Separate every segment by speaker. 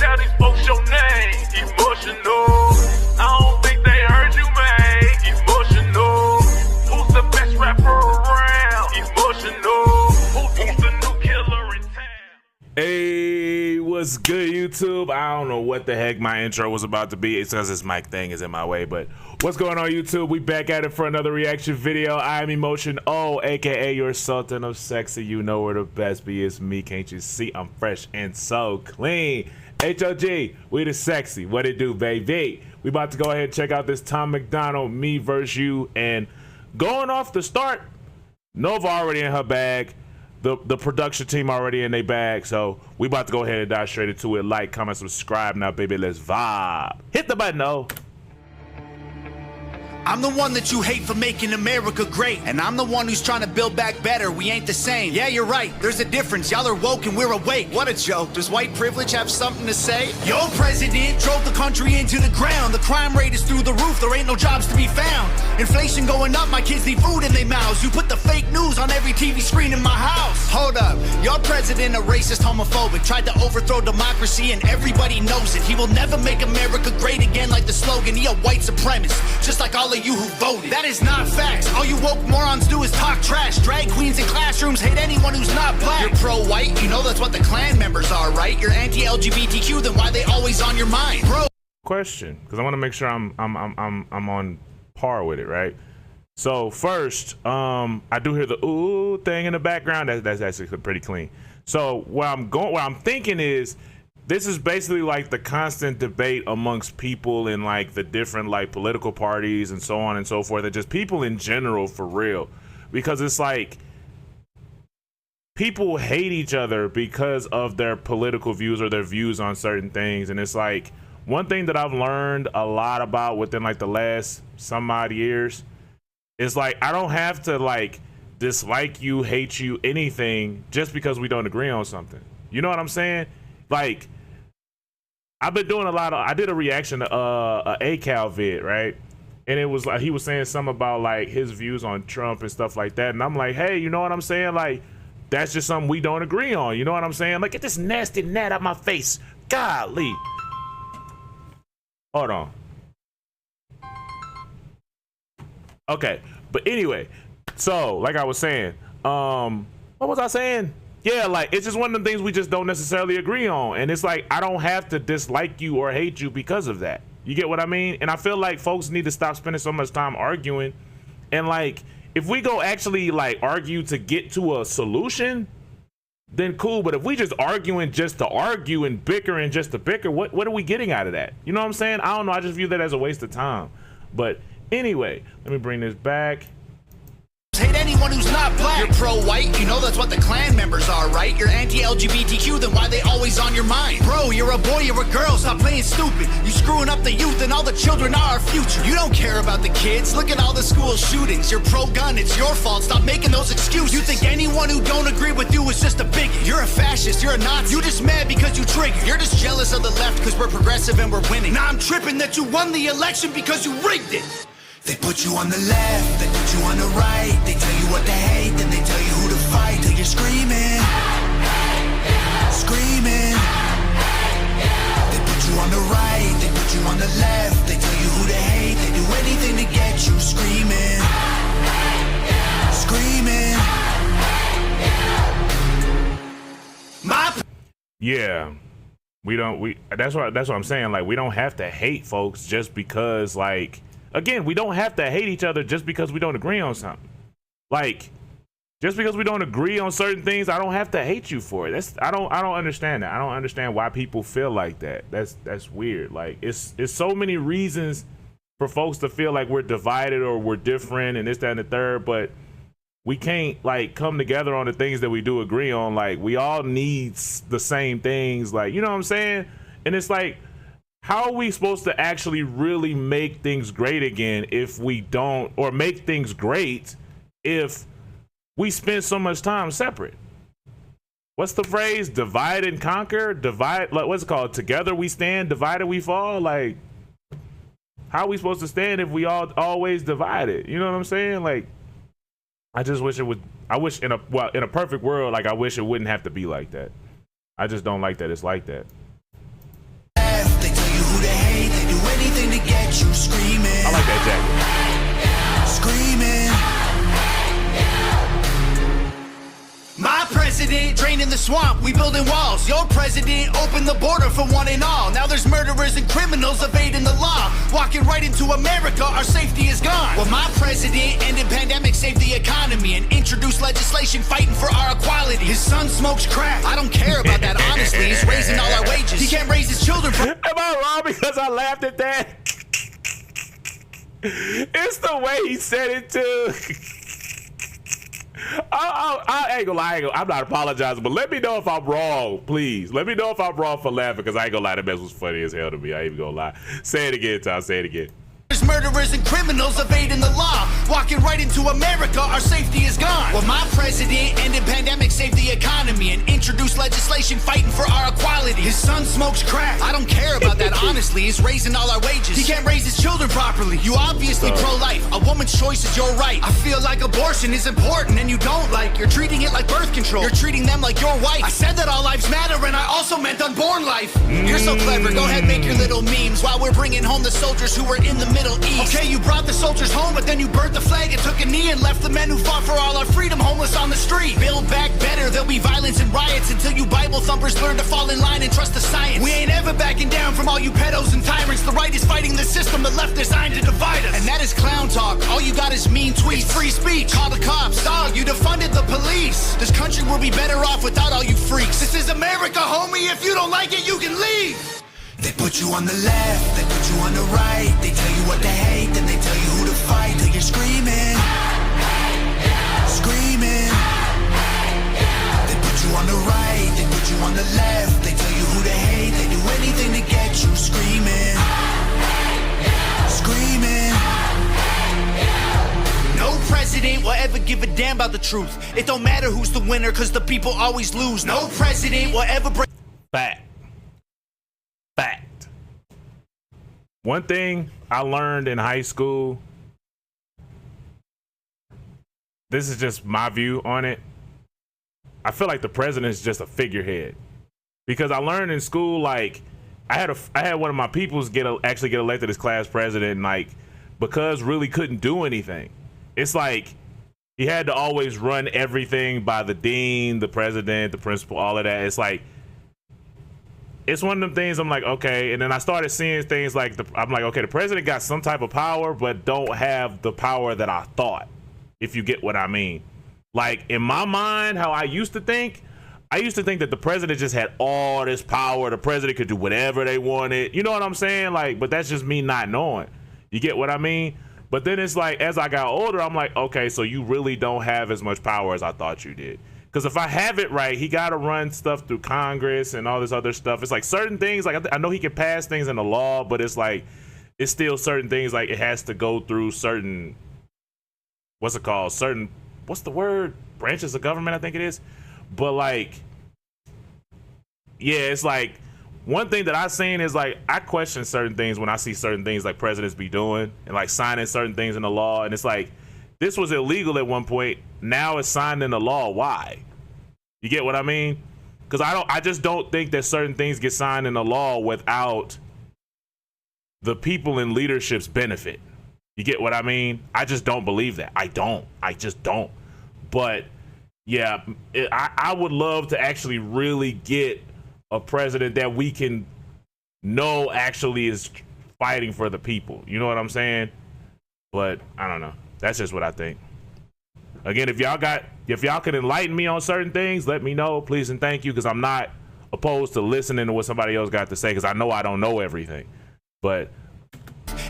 Speaker 1: tell these folks your name. Emotional. I don't think they heard you, man. Emotional. Who's the best rapper around? Emotional. Who's the new killer in town?
Speaker 2: Hey, what's good, YouTube? I don't know what the heck my intro was about to be. It's because this mic thing is in my way, but what's going on, YouTube? We back at it for another reaction video. I'm Emotion O, aka your Sultan of Sexy. You know where the best be. It's me, can't you see? I'm fresh and so clean. HOG, we the sexy. What it do, baby? We about to go ahead and check out this Tommacdonald, me versus you. And going off the start, Nova already in her bag. The production team already in their bag, so we about to go ahead and dive straight into it. Like, comment, subscribe now, baby. Let's vibe. Hit the button, oh.
Speaker 3: I'm the one that you hate for making America great, and I'm the one who's trying to build back better. We ain't the same. Yeah, you're right, there's a difference. Y'all are woke and we're awake. What a joke. Does white privilege have something to say? Your president drove the country into the ground. The crime rate is through the roof. There ain't no jobs to be found. Inflation going up, my kids need food in their mouths. You put the fake news on every TV screen in my house. Hold up, your president a racist, homophobic, tried to overthrow democracy and everybody knows it. He will never make America great again like the slogan. He a white supremacist, just like all of you who voted. That is not facts. All you woke morons do is talk trash. Drag queens in classrooms hate anyone who's not black. You're pro-white, you know that's what the Klan members are, right? You're anti-LGBTQ, then why they always on your mind, bro?
Speaker 2: Question, because I want to make sure I'm on par with it, right? So first, I do hear the ooh thing in the background. That's actually pretty clean. So what I'm thinking is, this is basically like the constant debate amongst people in like the different like political parties and so on and so forth, and just people in general, for real, because it's like people hate each other because of their political views or their views on certain things. And it's like one thing that I've learned a lot about within like the last some odd years is like I don't have to like dislike you, hate you, anything just because we don't agree on something. You know what I'm saying? Like, I've been doing a lot of, I did a reaction to a Cal vid, right? And it was like, he was saying something about like his views on Trump and stuff like that. And I'm like, hey, you know what I'm saying? Like, that's just something we don't agree on. You know what I'm saying? Like, get this nasty gnat out my face. Golly. Hold on. Okay. But anyway, so like I was saying, what was I saying? Yeah, like, it's just one of the things we just don't necessarily agree on. And it's like, I don't have to dislike you or hate you because of that. You get what I mean? And I feel like folks need to stop spending so much time arguing. And like, if we go actually like argue to get to a solution, then cool. But if we just arguing just to argue and bickering just to bicker, what are we getting out of that? You know what I'm saying? I don't know. I just view that as a waste of time. But anyway, let me bring this back.
Speaker 3: Hate anyone who's not black. You're pro-white, you know that's what the Klan members are, right? You're anti-LGBTQ, then why they always on your mind? Bro, you're a boy, you're a girl, stop playing stupid. You screwing up the youth and all the children are our future. You don't care about the kids, look at all the school shootings. You're pro-gun, it's your fault, stop making those excuses. You think anyone who don't agree with you is just a bigot. You're a fascist, you're a Nazi. You just mad because you triggered. You're just jealous of the left because we're progressive and we're winning. Now I'm tripping that you won the election because you rigged it. They put you on the left, they put you on the right. They tell you what to hate, then they tell you who to fight. Till you're screaming, screaming. They put you on the right, they put you on the left. They tell you who to hate, they do anything to get you screaming, screaming.
Speaker 2: Yeah, that's what I'm saying. Like, we don't have to hate folks just because, like, again, we don't have to hate each other just because we don't agree on something. Like, just because we don't agree on certain things, I don't have to hate you for it. I don't understand that. I don't understand why people feel like that. That's weird. Like, it's so many reasons for folks to feel like we're divided or we're different and this, that, and the third, but we can't like come together on the things that we do agree on. Like, we all need the same things. Like, you know what I'm saying? And it's like, how are we supposed to actually really make things great again if we don't, or make things great if we spend so much time separate? What's the phrase? Divide and conquer? Divide, like, what's it called? Together we stand, divided we fall? Like, how are we supposed to stand if we all always divided? You know what I'm saying? Like, I just wish it would, I wish in a perfect world, like, I wish it wouldn't have to be like that. I just don't like that it's like that.
Speaker 3: anything to get you screaming.
Speaker 2: I like that jacket.
Speaker 3: Screaming. My president draining the swamp, we building walls. Your president opened the border for one and all. Now there's murderers and criminals evading the law, walking right into America, our safety is gone. Well, my president ended pandemic, saved the economy, and introduced legislation fighting for our equality. His son smokes crack, I don't care about that honestly. He's raising all our wages, he can't raise his children for.
Speaker 2: Am I wrong because I laughed at that? It's the way he said it too. I ain't gonna lie, I'm not apologizing, but let me know if I'm wrong, please. Let me know if I'm wrong for laughing, because I ain't gonna lie, that mess was funny as hell to me. I ain't even gonna lie. Say it again, Tom. Say it again.
Speaker 3: There's murderers and criminals evading the law, walking right into America, our safety is gone. Well, my president ended pandemic, saved the economy, and introduced legislation fighting for our equality. His son smokes crack, I don't care about that honestly. He's raising all our wages, he can't raise his children properly. You obviously pro-life, a woman's choice is your right. I feel like abortion is important and you don't like. You're treating it like birth control, you're treating them like your wife. I said that all lives matter and I also meant unborn life. You're so clever, go ahead make your little memes while we're bringing home the soldiers who were in the Middle East. Okay, you brought the soldiers home, but then you burnt the flag and took a knee and left the men who fought for all our freedom homeless on the street. Build back better, there'll be violence and riots until you Bible thumpers learn to fall in line and trust the science. We ain't ever backing down from all you pedos and tyrants. The right is fighting the system, the left designed to divide us. And that is clown talk, all you got is mean tweets. It's free speech, call the cops, dog, you defunded the police. This country will be better off without all you freaks. This is America, homie, if you don't like it, you can leave. They put you on the left, they put you on the right. They tell you what to hate, then they tell you who to fight. Till you're screaming, screaming. They put you on the right, they put you on the left. They tell you who to hate, they do anything to get you screaming, screaming. No president will ever give a damn about the truth. It don't matter who's the winner, cause the people always lose. No president will ever break.
Speaker 2: Fact. One thing I learned in high school, this is just my view on it. I feel like the president is just a figurehead, because I learned in school, like I had one of my peoples actually get elected as class president, and like because really couldn't do anything. It's like he had to always run everything by the dean, the president, the principal, all of that. It's like, it's one of them things I'm like, okay. And then I started seeing things like, I'm like, okay, the president got some type of power, but don't have the power that I thought, if you get what I mean. Like in my mind, how I used to think that the president just had all this power. The president could do whatever they wanted. You know what I'm saying? Like, but that's just me not knowing. You get what I mean? But then it's like, as I got older, I'm like, okay, so you really don't have as much power as I thought you did. Because if I have it right, he got to run stuff through Congress and all this other stuff. It's like certain things, like I know he can pass things in the law, but it's like, it's still certain things, like it has to go through certain, what's it called? Certain, what's the word? Branches of government, I think it is. But like, yeah, it's like, one thing that I've seen is like, I question certain things when I see certain things like presidents be doing and like signing certain things in the law. And it's like, this was illegal at one point. Now it's signed in the law. Why? You get what I mean? Because I just don't think that certain things get signed in the law without the people in leadership's benefit. You get what I mean? I just don't believe that. I just don't. But yeah, I would love to actually really get a president that we can know actually is fighting for the people. You know what I'm saying? But I don't know. That's just what I think. Again, if y'all could enlighten me on certain things, let me know, please and thank you, because I'm not opposed to listening to what somebody else got to say, because I know I don't know everything. But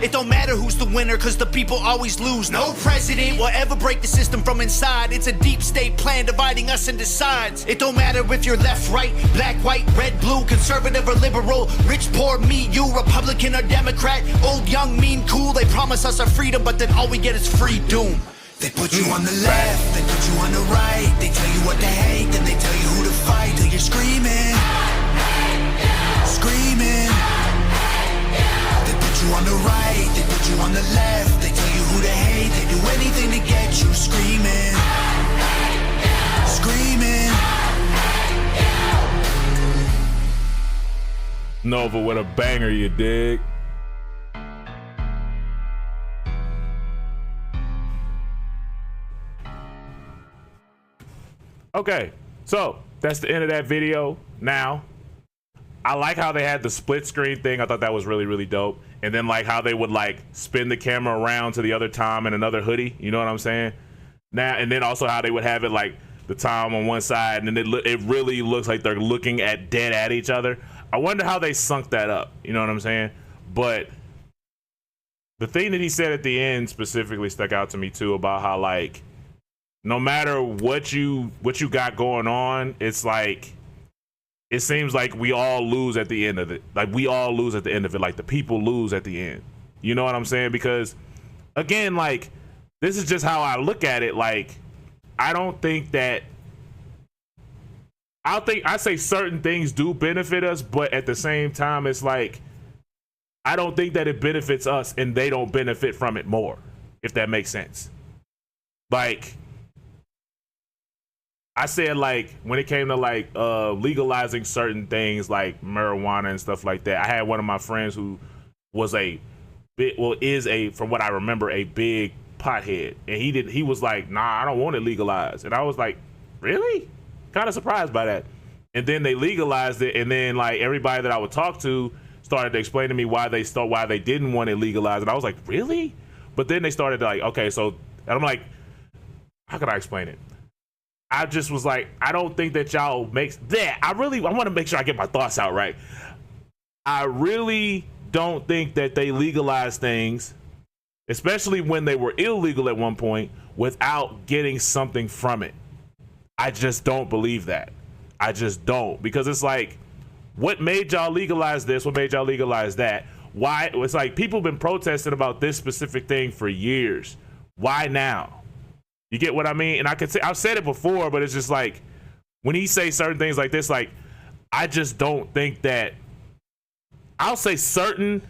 Speaker 3: it don't matter who's the winner, cause the people always lose. No president will ever break the system from inside. It's a deep state plan dividing us into sides. It don't matter if you're left, right, black, white, red, blue, conservative or liberal, rich, poor, me, you, Republican or Democrat, old, young, mean, cool. They promise us our freedom, but then all we get is free doom. They put you on the left, they put you on the right. They tell you what to hate, then they tell you who to fight. Till you're screaming, screaming. They put you on the right, they put you on the left. They tell you who to hate, they do anything to get you screaming, screaming.
Speaker 2: Nova with a banger, you dig? Okay, so that's the end of that video. Now, I like how they had the split screen thing. I thought that was really, really dope. And then like how they would like spin the camera around to the other Tom and another hoodie. You know what I'm saying? Now, and then also how they would have it like the Tom on one side, and then it really looks like they're looking at dead at each other. I wonder how they sunk that up. You know what I'm saying? But the thing that he said at the end specifically stuck out to me too, about how like no matter what you got going on, it's like it seems like we all lose at the end of it. Like we all lose at the end of it. Like the people lose at the end. You know what I'm saying? Because again, like this is just how I look at it. Like I don't think that I say certain things do benefit us, but at the same time, it's like I don't think that it benefits us and they don't benefit from it more, if that makes sense. Like I said, like when it came to like legalizing certain things like marijuana and stuff like that, I had one of my friends who was from what I remember, a big pothead, and he was like, nah, I don't want it legalized. And I was like, really? Kind of surprised by that. And then they legalized it, and then like everybody that I would talk to started to explain to me why they didn't want it legalized. And I was like, really? But then they started to like, okay, so, and I'm like, how could I explain it? I just was like, I don't think that y'all makes that. I want to make sure I get my thoughts out right. I really don't think that they legalized things, especially when they were illegal at one point, without getting something from it. I just don't believe that. I just don't, because it's like, what made y'all legalize this? What made y'all legalize that? Why? It's like people have been protesting about this specific thing for years. Why now? You get what I mean? And I could say, I've said it before, but it's just like when he say certain things like this, like I just don't think that. I'll say certain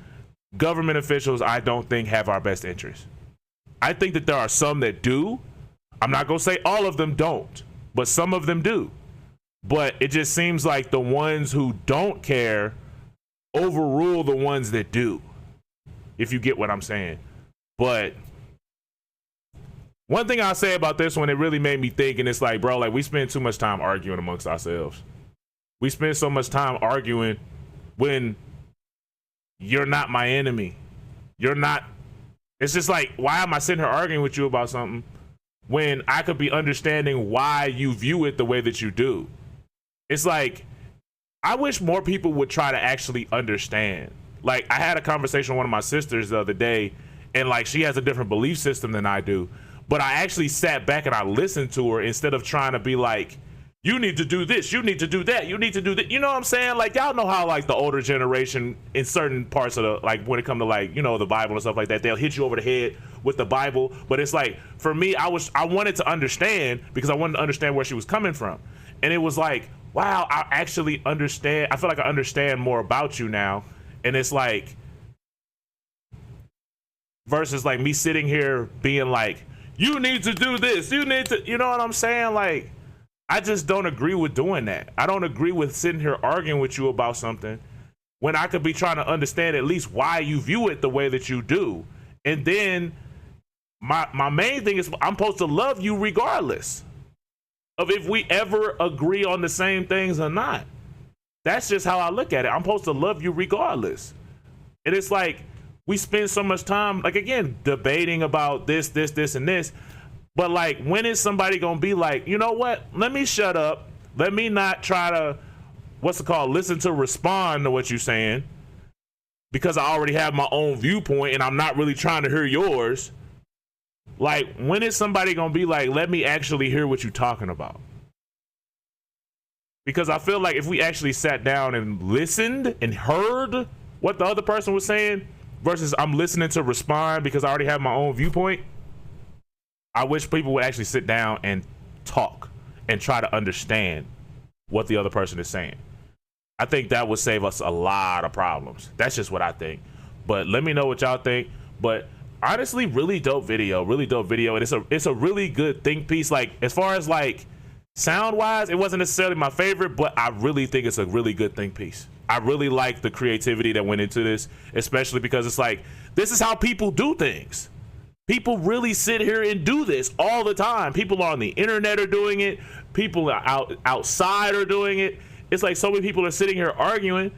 Speaker 2: government officials I don't think have our best interest. I think that there are some that do. I'm not gonna say all of them don't, but some of them do. But it just seems like the ones who don't care overrule the ones that do, if you get what I'm saying. But one thing I'll say about this one, it really made me think, and it's like, bro, like we spend too much time arguing amongst ourselves. We spend so much time arguing when you're not my enemy. You're not. It's just like, why am I sitting here arguing with you about something when I could be understanding why you view it the way that you do? It's like, I wish more people would try to actually understand. Like, I had a conversation with one of my sisters the other day, and like, she has a different belief system than I do. But I actually sat back and I listened to her instead of trying to be like, you need to do this, you need to do that, you need to do that. You know what I'm saying? Like, y'all know how like the older generation in certain parts of the, like when it comes to like, you know, the Bible and stuff like that, they'll hit you over the head with the Bible. But it's like, for me, I wanted to understand, because I wanted to understand where she was coming from. And it was like, wow, I actually understand. I feel like I understand more about you now. And it's like, versus like me sitting here being like, you need to do this, you need to, you know what I'm saying? Like, I just don't agree with doing that. I don't agree with sitting here arguing with you about something when I could be trying to understand at least why you view it the way that you do. And then my main thing is, I'm supposed to love you regardless of if we ever agree on the same things or not. That's just how I look at it. I'm supposed to love you regardless. And it's like, we spend so much time, like, again, debating about this, and this. But like, when is somebody gonna be like, you know what? Let me shut up. Let me not try to, listen to respond to what you're saying, because I already have my own viewpoint and I'm not really trying to hear yours. Like, when is somebody gonna be like, let me actually hear what you're talking about? Because I feel like if we actually sat down and listened and heard what the other person was saying, versus I'm listening to respond because I already have my own viewpoint, I wish people would actually sit down and talk and try to understand what the other person is saying. I think that would save us a lot of problems. That's just what I think. But let me know what y'all think. But honestly, really dope video. And it's a really good think piece. Like, as far as like sound wise, it wasn't necessarily my favorite, but I really think it's a really good think piece. I really like the creativity that went into this, especially because it's like, this is how people do things. People really sit here and do this all the time. People on the internet are doing it. People outside are doing it. It's like so many people are sitting here arguing.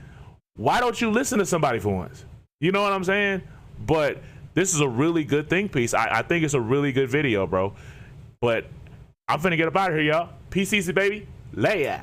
Speaker 2: Why don't you listen to somebody for once? You know what I'm saying? But this is a really good think piece. I think it's a really good video, bro. But I'm finna get up out of here, y'all. Peace easy, baby. Lay ya.